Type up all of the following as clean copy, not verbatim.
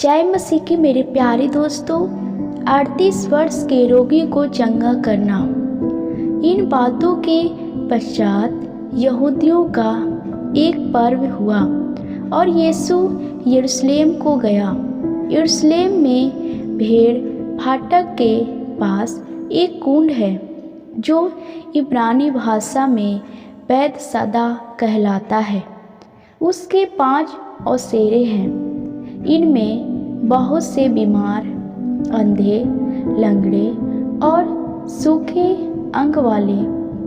जय मसीह की मेरे प्यारे दोस्तों। 38 वर्ष के रोगी को चंगा करना। इन बातों के पश्चात यहूदियों का एक पर्व हुआ और यीशु यरूशलेम को गया। यरूशलेम में भेड़ फाटक के पास एक कुंड है जो इब्रानी भाषा में बैतसदा कहलाता है। उसके 5 ओसेरे हैं। इनमें बहुत से बीमार, अंधे, लंगड़े और सूखे अंग वाले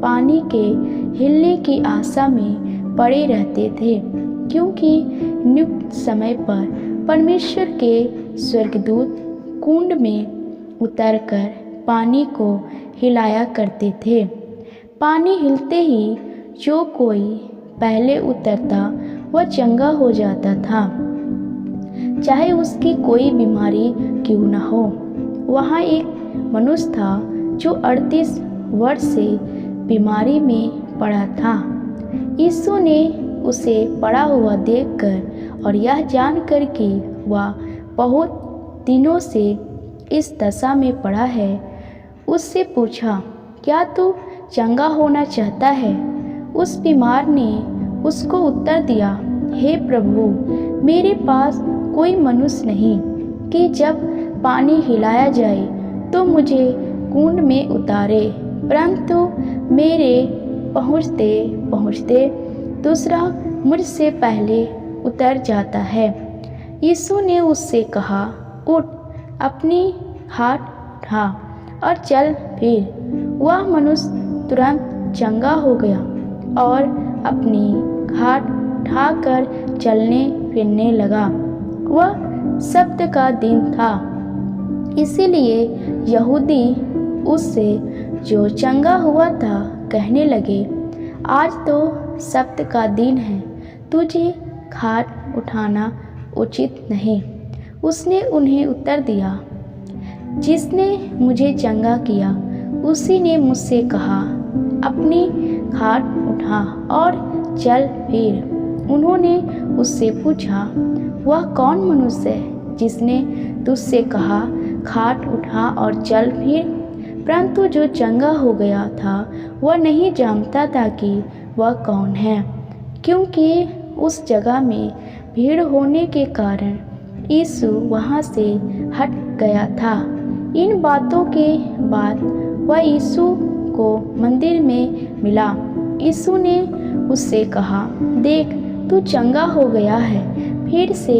पानी के हिलने की आशा में पड़े रहते थे, क्योंकि नियुक्त समय पर परमेश्वर के स्वर्गदूत कुंड में उतरकर पानी को हिलाया करते थे। पानी हिलते ही जो कोई पहले उतरता वह चंगा हो जाता था, चाहे उसकी कोई बीमारी क्यों न हो। वहाँ एक मनुष्य था जो 38 वर्ष से बीमारी में पड़ा था। यीशु ने उसे पड़ा हुआ देखकर और यह जानकर कि वह बहुत दिनों से इस दशा में पड़ा है, उससे पूछा, क्या तू चंगा होना चाहता है? उस बीमार ने उसको उत्तर दिया, हे प्रभु, मेरे पास कोई मनुष्य नहीं कि जब पानी हिलाया जाए तो मुझे कुंड में उतारे, परंतु मेरे पहुँचते पहुँचते दूसरा मुझसे पहले उतर जाता है। यीशु ने उससे कहा, उठ, अपनी हाथ उठा और चल फिर। वह मनुष्य तुरंत चंगा हो गया और अपनी हाथ उठाकर चलने फिरने लगा। वह सब्त का दिन था, इसीलिए यहूदी उससे जो चंगा हुआ था कहने लगे, आज तो सब्त का दिन है, तुझे हाथ उठाना उचित नहीं। उसने उन्हें उत्तर दिया, जिसने मुझे चंगा किया उसी ने मुझसे कहा, अपनी हाथ उठा और चल फिर। उन्होंने उससे पूछा, वह कौन मनुष्य है जिसने तुझसे कहा, हाथ उठा और चल फिर? परंतु जो चंगा हो गया था वह नहीं जानता था कि वह कौन है, क्योंकि उस जगह में भीड़ होने के कारण यीशु वहाँ से हट गया था। इन बातों के बाद वह यीशु को मंदिर में मिला। यीशु ने उससे कहा, देख, तू चंगा हो गया है, फिर से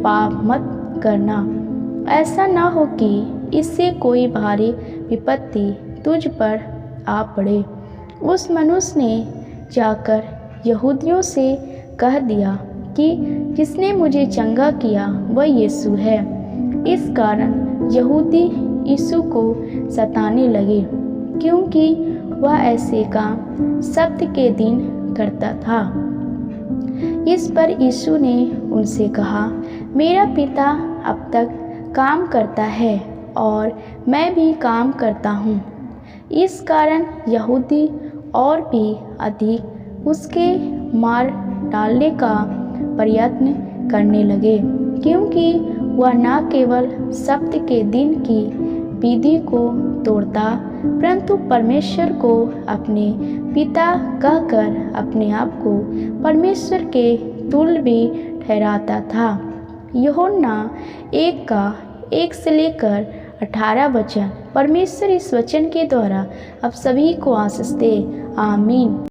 पाप मत करना, ऐसा ना हो कि इससे कोई भारी विपत्ति तुझ पर आ पड़े। उस मनुष्य ने जाकर यहूदियों से कह दिया कि जिसने मुझे चंगा किया वह यीशु है। इस कारण यहूदी यीशु को सताने लगे, क्योंकि वह ऐसे काम सब्त के दिन करता था। इस पर यीशु ने उनसे कहा, मेरा पिता अब तक काम करता है और मैं भी काम करता हूँ। इस कारण यहूदी और भी अधिक उसके मार डालने का प्रयत्न करने लगे, क्योंकि वह न केवल सब्त के दिन की विधि को तोड़ता, परंतु परमेश्वर को अपने पिता कहकर अपने आप को परमेश्वर के तुल्य भी ठहराता था। यूहन्ना 1 से लेकर 18 वचन। परमेश्वर इस वचन के द्वारा अब सभी को आशीष दे। आमीन।